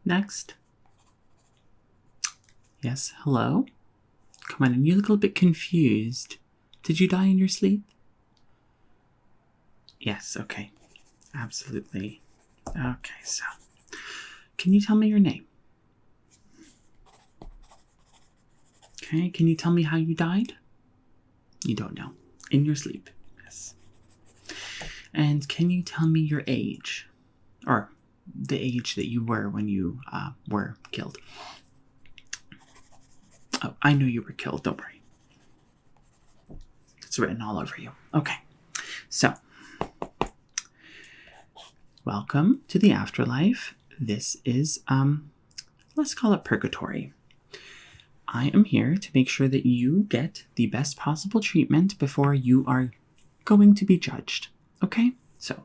Next. Yes, hello? Come on, and you look a little bit confused. Did you die in your sleep? Yes, okay. Absolutely. Okay, so can you tell me your name? Okay, can you tell me how you died? You don't know. In your sleep. Yes. And can you tell me your age? Or the age that you were when you were killed. Oh, I know you were killed, don't worry. It's written all over you. Okay, so welcome to the afterlife. This is, let's call it purgatory. I am here to make sure that you get the best possible treatment before you are going to be judged. Okay, so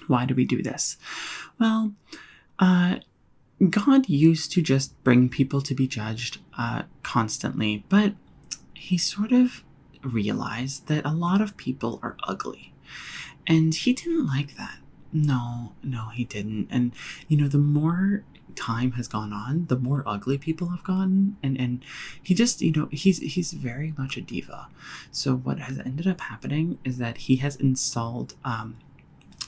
why do we do this? Well, God used to just bring people to be judged constantly, but he sort of realized that a lot of people are ugly, and he didn't like that. No, he didn't. And, the more time has gone on, the more ugly people have gotten, and he just, he's very much a diva. So what has ended up happening is that he has installed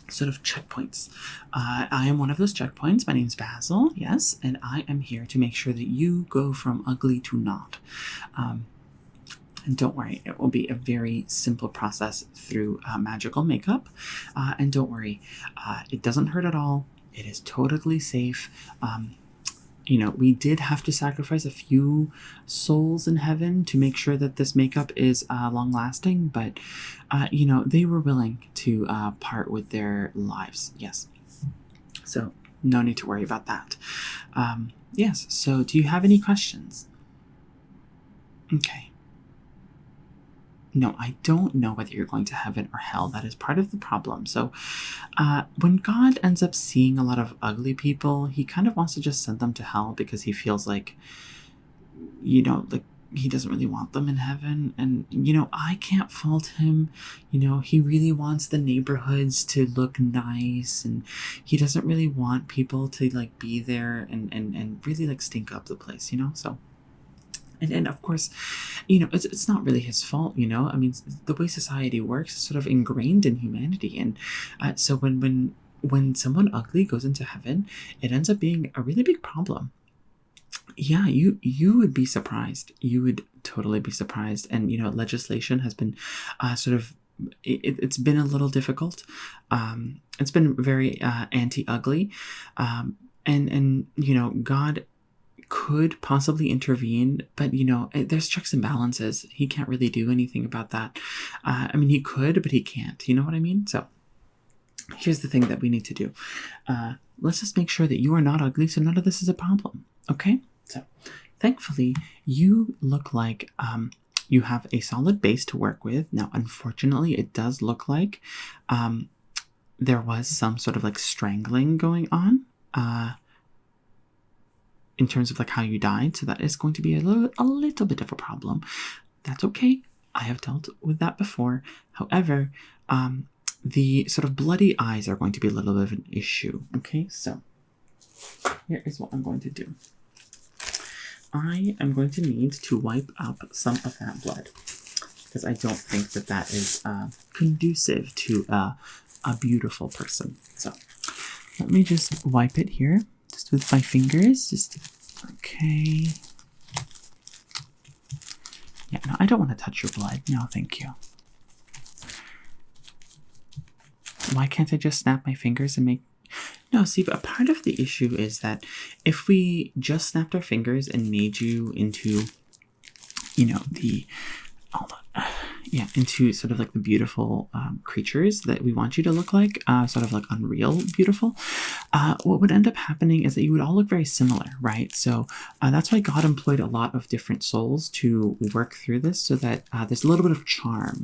sort of checkpoints. I am one of those checkpoints. My name's Basil, yes, and I am here to make sure that you go from ugly to not. And don't worry, it will be a very simple process through magical makeup. And don't worry, it doesn't hurt at all. It is totally safe. We did have to sacrifice a few souls in heaven to make sure that this makeup is long-lasting, but, they were willing to part with their lives. Yes. So no need to worry about that. Yes. So do you have any questions? Okay. No, I don't know whether you're going to heaven or hell. That is part of the problem. So when God ends up seeing a lot of ugly people, he kind of wants to just send them to hell because he feels like, he doesn't really want them in heaven. And, I can't fault him. He really wants the neighborhoods to look nice, and he doesn't really want people to be there and really stink up the place, so. And of course, it's not really his fault, I mean, the way society works is sort of ingrained in humanity. And so when someone ugly goes into heaven, it ends up being a really big problem. Yeah, you would be surprised. You would totally be surprised. And, legislation has been it's been a little difficult. It's been very anti-ugly. And God could possibly intervene, but there's checks and balances. He can't really do anything about that. I mean, he could, but he can't. You know what I mean? So here's the thing that we need to do. Let's just make sure that you are not ugly, so none of this is a problem. Okay? So thankfully, you look like you have a solid base to work with. Now, unfortunately, it does look like there was some sort of strangling going on. In terms of how you died. So that is going to be a little bit of a problem. That's okay. I have dealt with that before. However, the sort of bloody eyes are going to be a little bit of an issue. Okay, so here is what I'm going to do. I am going to need to wipe up some of that blood because I don't think that is conducive to a beautiful person. So let me just wipe it here. Just with my fingers, okay. Yeah, no, I don't want to touch your blood. No, thank you. Why can't I just snap my fingers and make... No, see, but a part of the issue is that if we just snapped our fingers and made you into, into sort of the beautiful creatures that we want you to look like, sort of unreal beautiful, what would end up happening is that you would all look very similar, right? So that's why God employed a lot of different souls to work through this, so that there's a little bit of charm,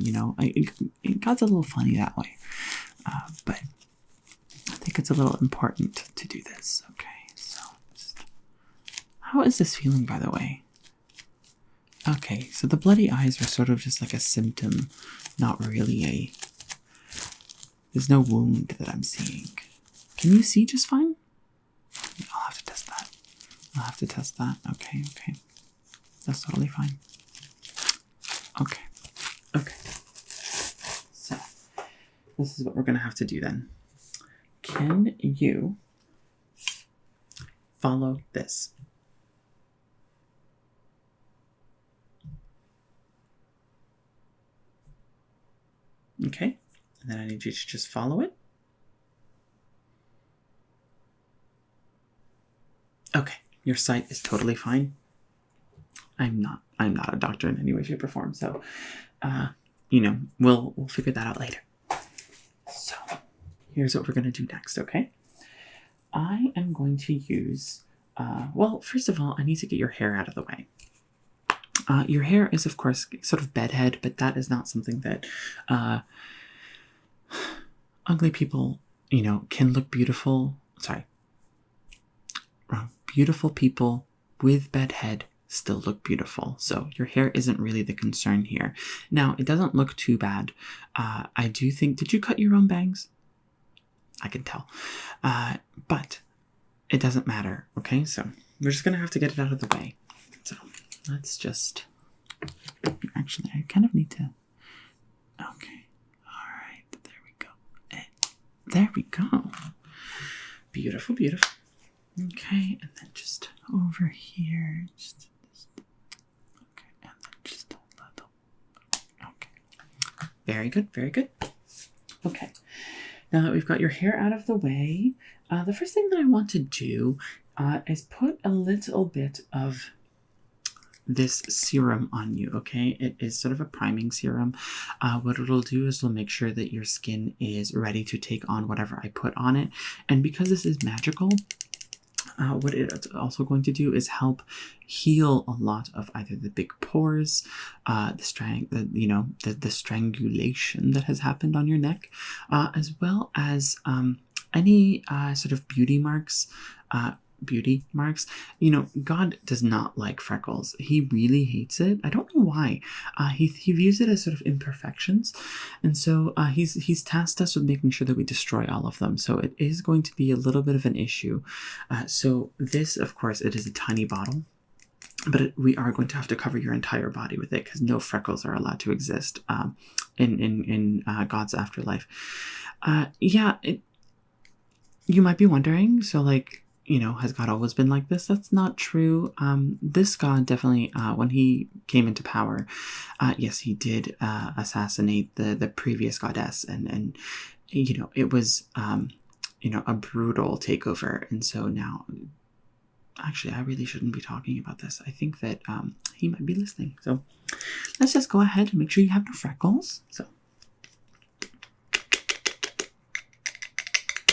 God's a little funny that way. But I think it's a little important to do this. Okay, so how is this feeling, by the way? Okay, so the bloody eyes are sort of just a symptom, not really there's no wound that I'm seeing. Can you see just fine? I'll have to test have to test that. Okay. That's totally fine. Okay. So, this is what we're going to have to do then. Can you follow this? Okay. And then I need you to just follow it. Okay. Your sight is totally fine. I'm not a doctor in any way, shape, or form. So, we'll figure that out later. So, here's what we're going to do next, okay? I am going to use, first of all, I need to get your hair out of the way. Your hair is, of course, sort of bedhead, but that is not something that ugly people, can look beautiful. Sorry. Wrong. Beautiful people with bedhead still look beautiful. So your hair isn't really the concern here. Now, it doesn't look too bad. I do think, did you cut your own bangs? I can tell. But it doesn't matter. Okay, so we're just going to have to get it out of the way. So let's just, actually, I kind of need to, okay. All right, there we go. There we go. Beautiful. Okay, and then just over here, just okay, and then just a little. Okay, very good. Okay, now that we've got your hair out of the way, the first thing that I want to do is put a little bit of this serum on you. Okay, it is sort of a priming serum. What it'll do is it'll make sure that your skin is ready to take on whatever I put on it, and because this is magical. What it's also going to do is help heal a lot of either the big pores, the strangulation that has happened on your neck, as well as any sort of beauty marks. God does not like freckles. He really hates it. I don't know why. He views it as sort of imperfections, and so he's tasked us with making sure that we destroy all of them. So it is going to be a little bit of an issue. So this, of course, it is a tiny bottle, but we are going to have to cover your entire body with it because no freckles are allowed to exist in God's afterlife. You might be wondering. So has God always been like this? That's not true. This God definitely, when he came into power, yes, he did assassinate the previous goddess, and it was a brutal takeover. And so now, actually, I really shouldn't be talking about this. I think that he might be listening. So let's just go ahead and make sure you have no freckles. So,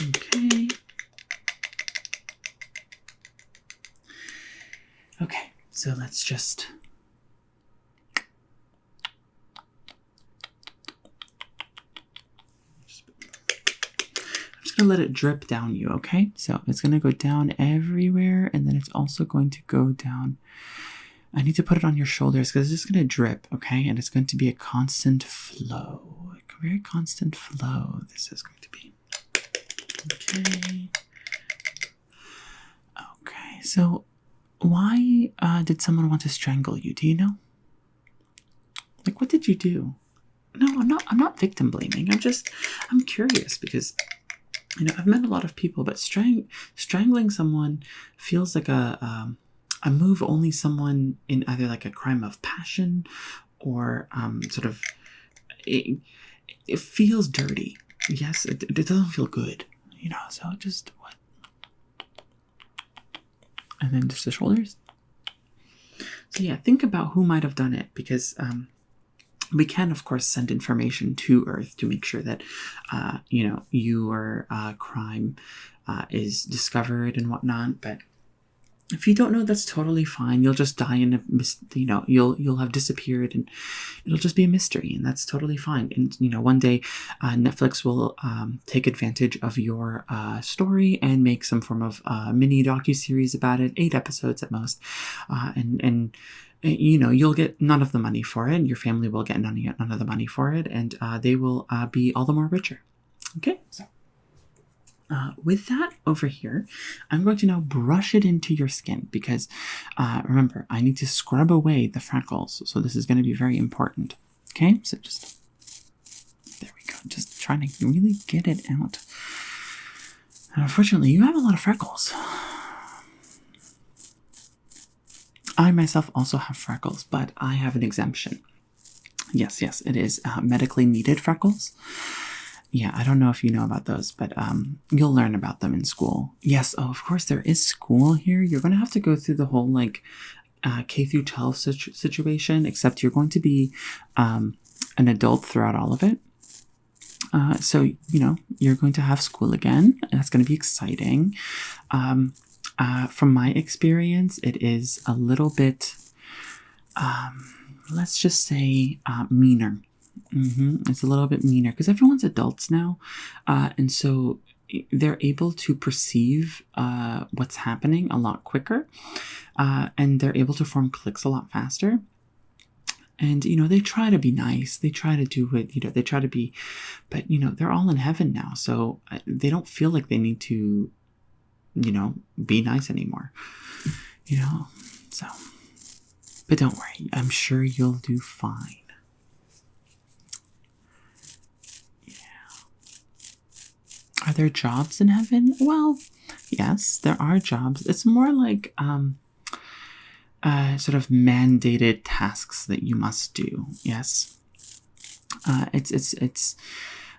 okay. Okay, so let's just I'm just gonna let it drip down you, okay? So it's gonna go down everywhere, and then it's also going to go down. I need to put it on your shoulders because it's just gonna drip, okay? And it's going to be a constant flow, a very constant flow. This is going to be okay. Okay, so. Why did someone want to strangle you? Do you know? What did you do? No, I'm not victim blaming. I'm curious because, I've met a lot of people, but strangling someone feels like a move only someone in either a crime of passion or it feels dirty. Yes, it doesn't feel good, so just what? And then just the shoulders. So yeah, think about who might have done it because we can, of course, send information to Earth to make sure that, your crime is discovered and whatnot. But if you don't know, that's totally fine. You'll just die in you'll have disappeared and it'll just be a mystery, and that's totally fine. And, one day Netflix will take advantage of your story and make some form of mini docuseries about it, 8 episodes at most. And you'll get none of the money for it. Your family will get none of the money for it, and they will be all the more richer. Okay, so With that over here, I'm going to now brush it into your skin because remember, I need to scrub away the freckles. So this is going to be very important. Okay, so just, there we go. Just trying to really get it out. And unfortunately, you have a lot of freckles. I myself also have freckles, but I have an exemption. Yes, it is medically needed freckles. Yeah, I don't know if you know about those, but you'll learn about them in school. Yes, oh, of course, there is school here. You're going to have to go through the whole, like, K through 12 situation, except you're going to be an adult throughout all of it. So, you know, you're going to have school again. That's going to be exciting. From my experience, it is a little bit, let's just say, meaner. It's a little bit meaner because everyone's adults now. And so they're able to perceive what's happening a lot quicker. And they're able to form cliques a lot faster. And, you know, they try to be nice. They try to do it, you know, they try to be, but, you know, they're all in heaven now. So they don't feel like they need to, you know, be nice anymore, you know, so, but don't worry. I'm sure you'll do fine. Are there jobs in heaven? Well, yes, there are jobs. It's more like sort of mandated tasks that you must do. Yes, it's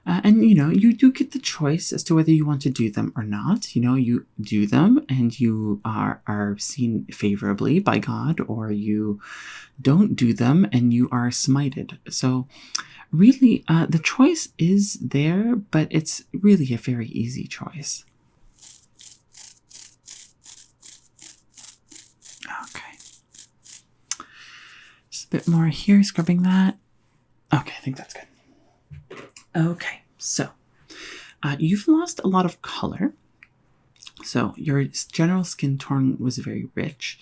and you know, you do get the choice as to whether you want to do them or not. You know, you do them and you are seen favorably by God, or you don't do them and you are smited. So really, the choice is there, but it's really a very easy choice. Okay. Just a bit more here, scrubbing that. Okay, I think that's good. Okay, so you've lost a lot of color. So your general skin tone was very rich,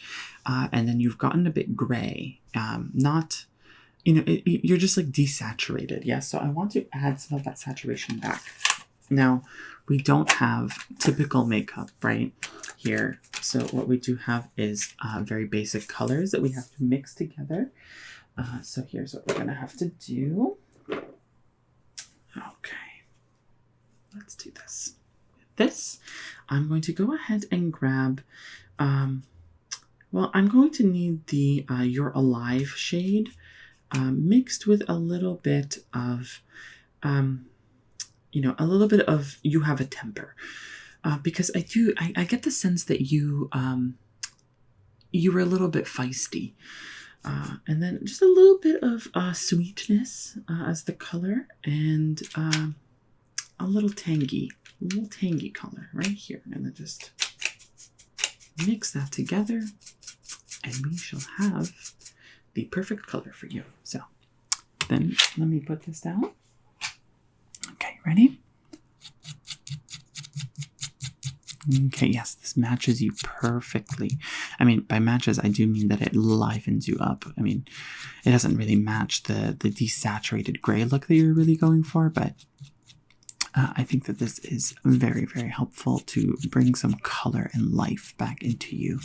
and then you've gotten a bit gray. Not, you know, you're just like desaturated. Yeah, so I want to add some of that saturation back. Now, we don't have typical makeup right here. So what we do have is very basic colors that we have to mix together. So here's what we're going to have to do. Okay, let's do this. This, I'm going to go ahead and grab, well, I'm going to need the You're Alive shade mixed with a little bit of, you know, a little bit of You Have a Temper. Because I get the sense that you were a little bit feisty. And then just a little bit of sweetness as the color, and a little tangy color right here. And then just mix that together and we shall have the perfect color for you. So then let me put this down. Okay, ready? Okay, yes, this matches you perfectly. I mean, by matches, I do mean that it livens you up. I mean, it doesn't really match the desaturated gray look that you're really going for, but I think that this is very, very helpful to bring some color and life back into you.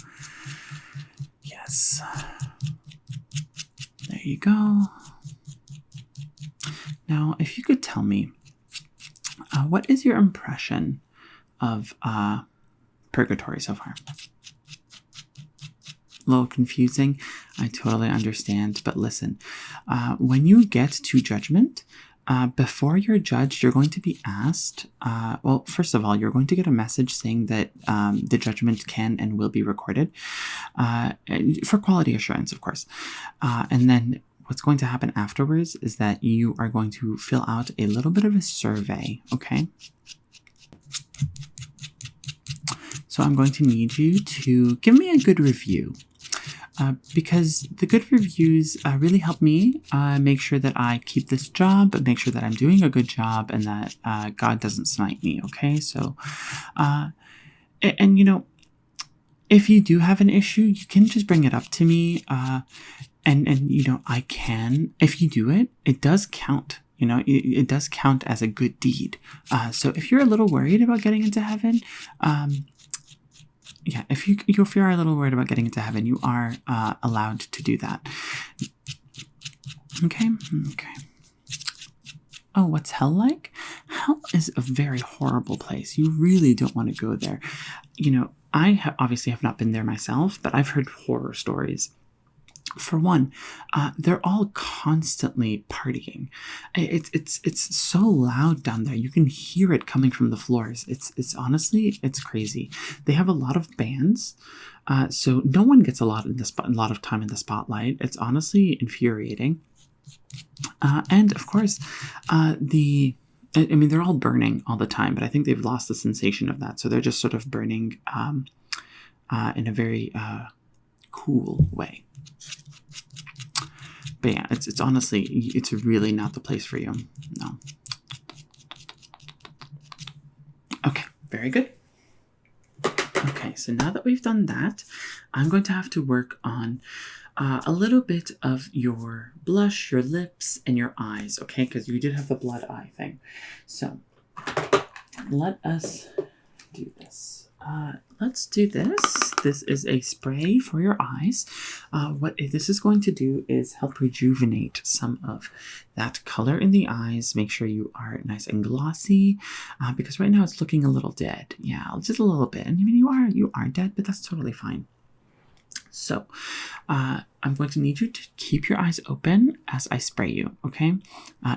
Yes. There you go. Now, if you could tell me, what is your impression of purgatory so far? A little confusing. I totally understand. But listen, when you get to judgment, before you're judged, you're going to be asked, well, first of all, you're going to get a message saying that the judgment can and will be recorded for quality assurance, of course. And then what's going to happen afterwards is that you are going to fill out a little bit of a survey, okay? So I'm going to need you to give me a good review. Because the good reviews really help me make sure that I keep this job, make sure that I'm doing a good job, and that God doesn't smite me, okay? So, and you know, if you do have an issue, you can just bring it up to me, and you know, I can, if you do it, it does count. it does count as a good deed. So if you're a little worried about getting into heaven, if you are a little worried about getting into heaven, you are allowed to do that. Okay. Oh, what's hell like? Hell is a very horrible place. You really don't want to go there. I obviously have not been there myself, but I've heard horror stories. For one, they're all constantly partying. It's so loud down there. You can hear it coming from the floors. It's honestly, it's crazy. They have a lot of bands, so no one gets a lot of time in the spotlight. It's honestly infuriating. And of course, they're all burning all the time, but I think they've lost the sensation of that. So they're just sort of burning in a very cool way. But yeah, it's honestly, it's really not the place for you. No. Okay, very good. Okay, so now that we've done that, I'm going to have to work on a little bit of your blush, your lips, and your eyes, okay? Because you did have the blood eye thing. So let us do this. Let's do this. This is a spray for your eyes. What this is going to do is help rejuvenate some of that color in the eyes. Make sure you are nice and glossy, because right now it's looking a little dead. Yeah, just a little bit. I mean, you are dead, but that's totally fine. So I'm going to need you to keep your eyes open as I spray you, okay?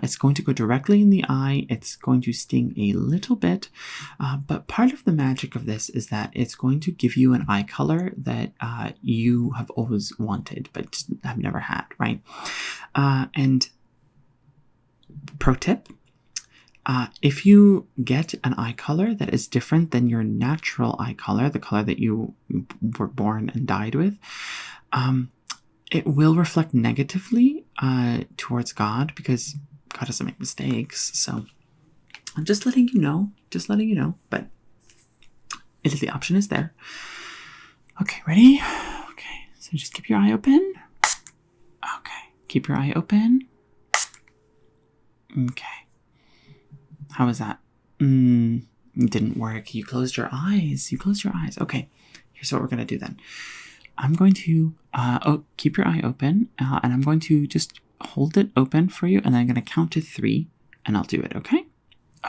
It's going to go directly in the eye. It's going to sting a little bit, but part of the magic of this is that it's going to give you an eye color that you have always wanted, but just have never had, right? And pro tip, if you get an eye color that is different than your natural eye color, the color that you were born and died with, it will reflect negatively towards God, because God doesn't make mistakes. So I'm just letting you know, but the option is there. Okay, ready? Okay, so just keep your eye open. Okay, keep your eye open. Okay. How was that? It didn't work. You closed your eyes. Okay, here's what we're going to do then. I'm going to keep your eye open, and I'm going to just hold it open for you, and then I'm going to count to 3, and I'll do it, okay?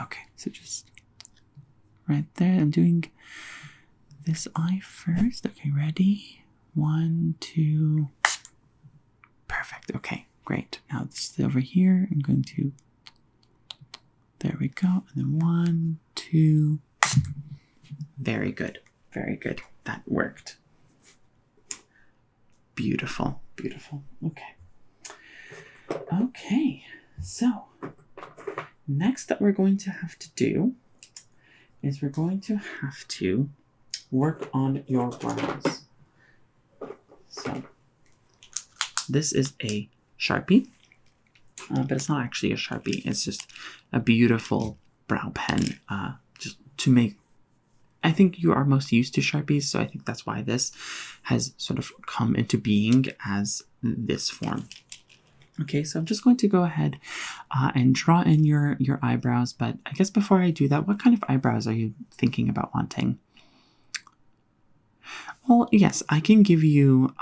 Okay, so just right there. I'm doing this eye first. Okay, ready? 1, 2. Perfect. Okay, great. Now this is over here. I'm going to... There we go. And then 1, 2. Very good. Very good. That worked. Beautiful. Beautiful. Okay. Okay. So, next that we're going to have to do is we're going to have to work on your brows. So, this is a Sharpie. But it's not actually a Sharpie. It's just a beautiful brow pen. Just to make... I think you are most used to Sharpies, so I think that's why this has sort of come into being as this form. Okay, so I'm just going to go ahead and draw in your eyebrows. But I guess before I do that, what kind of eyebrows are you thinking about wanting? Well, yes, I can give you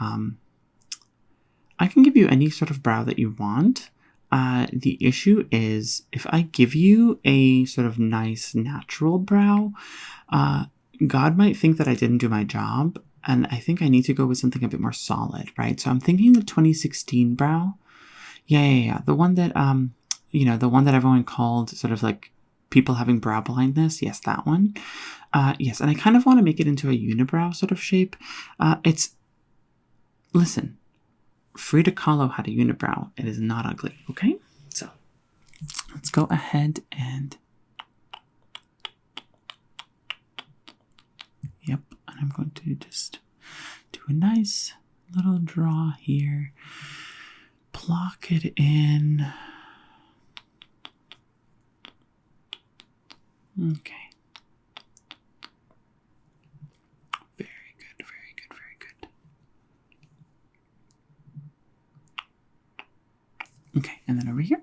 any sort of brow that you want. The issue is if I give you a sort of nice natural brow, God might think that I didn't do my job, and I think I need to go with something a bit more solid, right? So I'm thinking the 2016 brow. Yeah. The one that, the one that everyone called sort of like people having brow blindness. Yes, that one. Yes, and I kind of want to make it into a unibrow sort of shape. Listen. Frida Kahlo had a unibrow. It is not ugly, okay? So, let's go ahead and... Yep, and I'm going to just do a nice little draw here. Block it in. Okay. Okay, and then over here.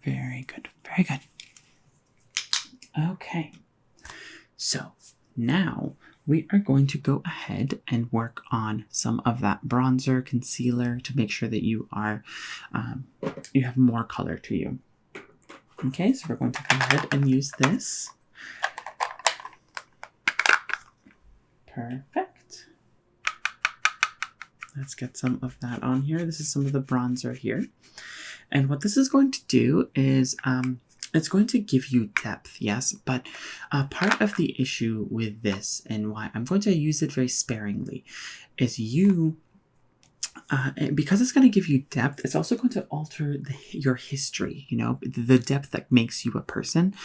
Very good. Very good. Okay. So now we are going to go ahead and work on some of that bronzer concealer to make sure that you are, you have more color to you. Okay, so we're going to go ahead and use this. Perfect. Let's get some of that on here. This is some of the bronzer here. And what this is going to do is it's going to give you depth, yes, but part of the issue with this and why I'm going to use it very sparingly is because it's going to give you depth, it's also going to alter your history, you know, the depth that makes you a person.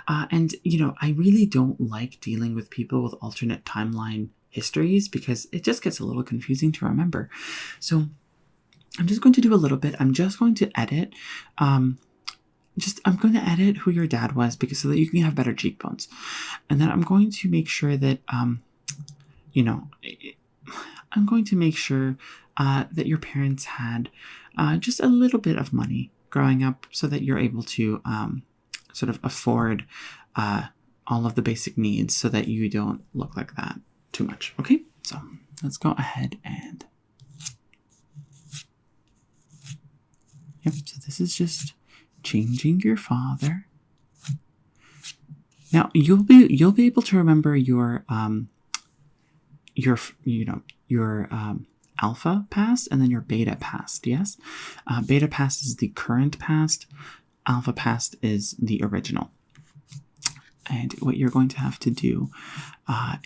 And, you know, I really don't like dealing with people with alternate timeline histories because it just gets a little confusing to remember. So I'm just going to do a little bit. I'm just going to edit. I'm going to edit who your dad was because so that you can have better cheekbones. And then I'm going to make sure that, you know, I'm going to make sure that your parents had just a little bit of money growing up so that you're able to sort of afford all of the basic needs so that you don't look like that too much. Okay, so let's go ahead and yep, so this is just changing your father. Now you'll be able to remember your alpha past and then your beta past. Yes, beta past is the current past. Alpha past is the original. And what you're going to have to do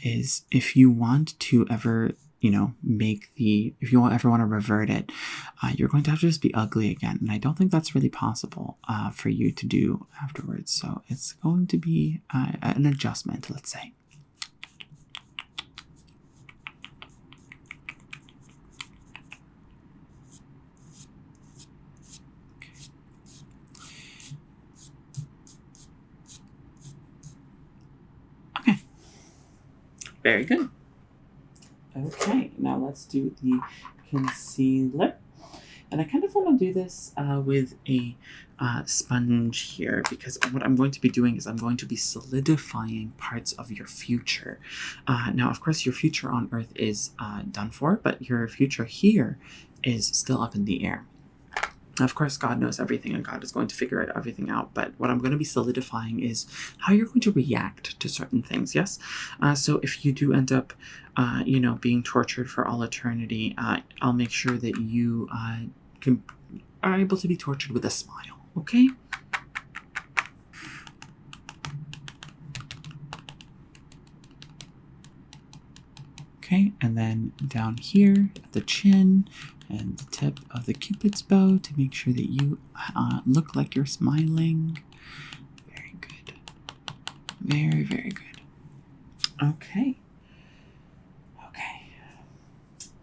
is if you want to ever, you know, if you ever want to revert it, you're going to have to just be ugly again. And I don't think that's really possible for you to do afterwards. So it's going to be an adjustment, let's say. Okay. Very good. Okay, now let's do the concealer. And I kind of want to do this with a sponge here because what I'm going to be doing is I'm going to be solidifying parts of your future. Now, of course, your future on Earth is done for, but your future here is still up in the air. Of course, God knows everything and God is going to figure everything out. But what I'm going to be solidifying is how you're going to react to certain things. Yes. So if you do end up, you know, being tortured for all eternity, I'll make sure that you are able to be tortured with a smile. Okay. Okay. And then down here at the chin, and the tip of the Cupid's bow to make sure that you look like you're smiling. Very good. Very, very good. Okay. Okay.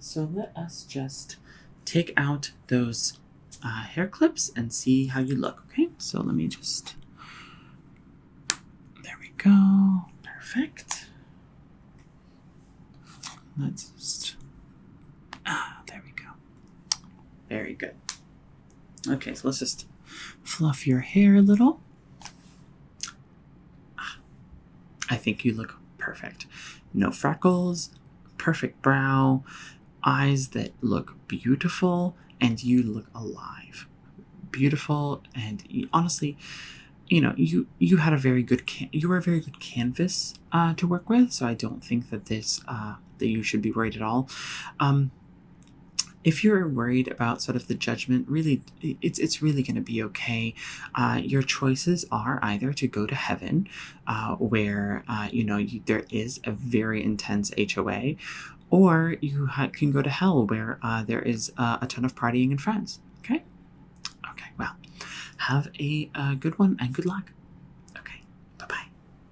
So let us just take out those hair clips and see how you look. Okay. So let me just. There we go. Perfect. Let's just. There we go. Very good. Okay, so let's just fluff your hair a little. I think you look perfect. No freckles, perfect brow, eyes that look beautiful, and you look alive. Beautiful, and honestly, you know, you had a very good you were a very good canvas to work with, so I don't think that this that you should be worried at all. If you're worried about sort of the judgment, really, it's really going to be okay. Your choices are either to go to heaven, where you know there is a very intense HOA, or you can go to hell, where there is a ton of partying and friends. Okay. Okay. Well, have a good one and good luck.